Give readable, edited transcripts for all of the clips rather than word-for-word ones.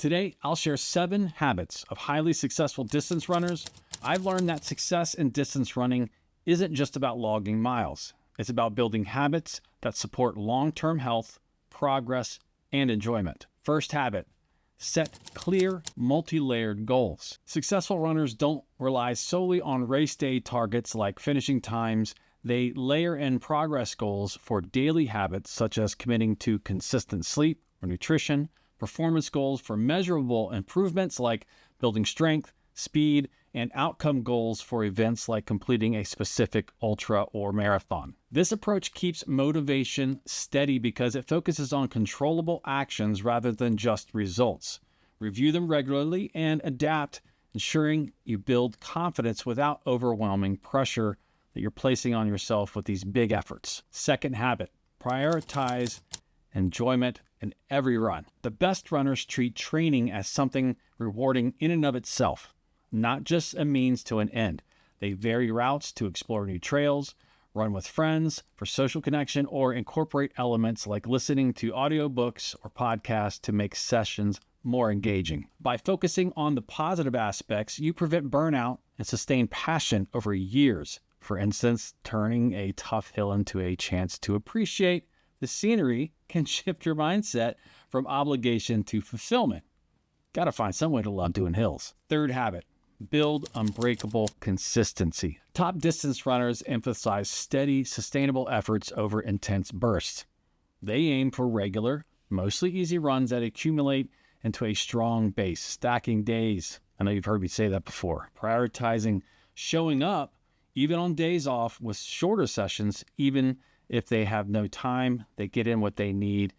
Today, I'll share 7 habits of highly successful distance runners. I've learned that success in distance running isn't just about logging miles. It's about building habits that support long-term health, progress, and enjoyment. First habit, set clear, multi-layered goals. Successful runners don't rely solely on race day targets like finishing times. They layer in progress goals for daily habits such as committing to consistent sleep or nutrition, performance goals for measurable improvements like building strength, speed, and outcome goals for events like completing a specific ultra or marathon. This approach keeps motivation steady because it focuses on controllable actions rather than just results. Review them regularly and adapt, ensuring you build confidence without overwhelming pressure that you're placing on yourself with these big efforts. Second habit, prioritize enjoyment in every run. The best runners treat training as something rewarding in and of itself, not just a means to an end. They vary routes to explore new trails, run with friends for social connection, or incorporate elements like listening to audiobooks or podcasts to make sessions more engaging. By focusing on the positive aspects, you prevent burnout and sustain passion over years. For instance, turning a tough hill into a chance to appreciate the scenery can shift your mindset from obligation to fulfillment. Gotta find some way to love doing hills. Third habit, build unbreakable consistency. Top distance runners emphasize steady, sustainable efforts over intense bursts. They aim for regular, mostly easy runs that accumulate into a strong base, stacking days. I know you've heard me say that before. Prioritizing showing up even on days off with shorter sessions, even if they have no time, they get in what they need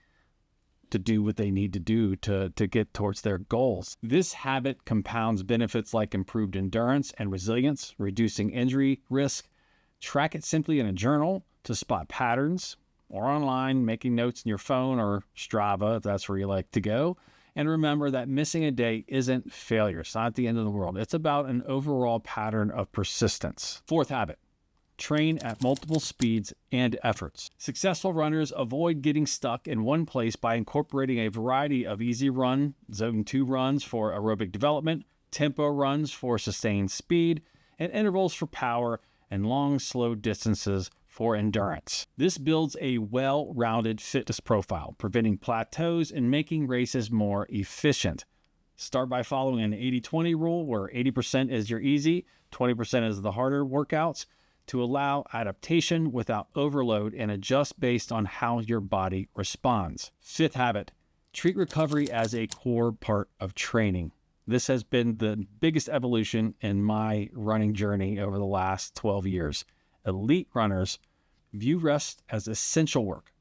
to do what they need to do to get towards their goals. This habit compounds benefits like improved endurance and resilience, reducing injury risk. Track it simply in a journal to spot patterns, or online, making notes in your phone or Strava if that's where you like to go. And remember that missing a day isn't failure. It's not the end of the world. It's about an overall pattern of persistence. Fourth habit, train at multiple speeds and efforts. Successful runners avoid getting stuck in one place by incorporating a variety of easy run, zone 2 runs for aerobic development, tempo runs for sustained speed, and intervals for power, and long, slow distances for endurance. This builds a well-rounded fitness profile, preventing plateaus and making races more efficient. Start by following an 80-20 rule where 80% is your easy, 20% is the harder workouts, to allow adaptation without overload and adjust based on how your body responds. Fifth habit, treat recovery as a core part of training. This has been the biggest evolution in my running journey over the last 12 years. Elite runners view rest as essential work.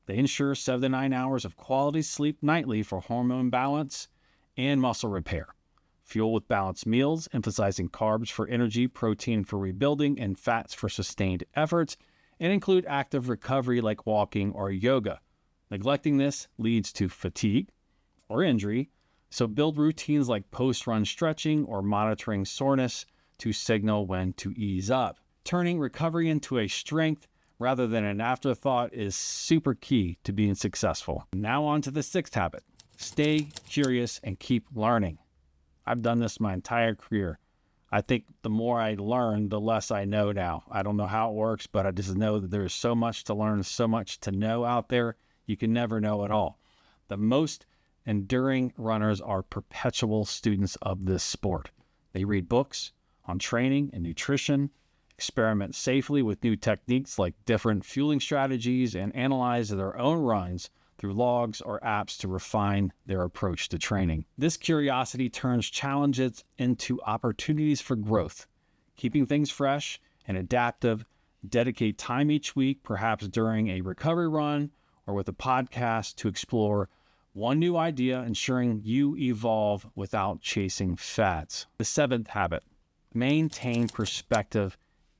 They ensure 7 to 9 hours of quality sleep nightly for hormone balance and muscle repair. Fuel with balanced meals, emphasizing carbs for energy, protein for rebuilding, and fats for sustained efforts, and include active recovery like walking or yoga. Neglecting this leads to fatigue or injury, so build routines like post-run stretching or monitoring soreness to signal when to ease up. Turning recovery into a strength rather than an afterthought is super key to being successful. Now on to the sixth habit. Stay curious and keep learning. I've done this my entire career. I think the more I learn, the less I know now. I don't know how it works, but I just know that there's so much to learn, so much to know out there. You can never know it all. The most enduring runners are perpetual students of this sport. They read books on training and nutrition, experiment safely with new techniques like different fueling strategies, and analyze their own runs through logs or apps to refine their approach to training. This curiosity turns challenges into opportunities for growth. Keeping things fresh and adaptive, dedicate time each week, perhaps during a recovery run or with a podcast, to explore one new idea, ensuring you evolve without chasing fads. The seventh habit, maintain perspective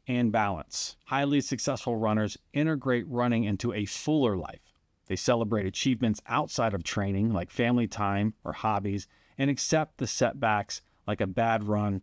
and balance. Highly successful runners integrate running into a fuller life. They celebrate achievements outside of training, like family time or hobbies, and accept the setbacks like a bad run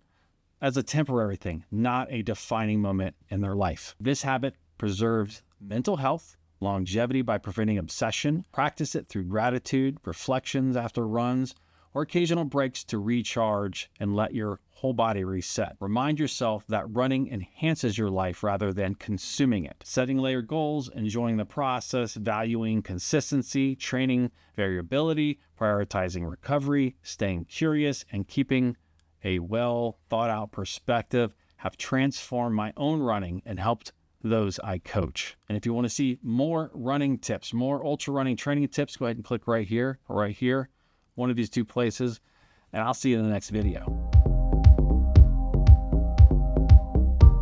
as a temporary thing, not a defining moment in their life. This habit preserves mental health, longevity by preventing obsession. Practice it through gratitude, reflections after runs, or occasional breaks to recharge and let your whole body reset. Remind yourself that running enhances your life rather than consuming it. Setting layered goals, enjoying the process, valuing consistency, training variability, prioritizing recovery, staying curious, and keeping a well thought out perspective have transformed my own running and helped those I coach. And if you want to see more running tips, more ultra running training tips, go ahead and click right here or right here, one of these two places, and I'll see you in the next video.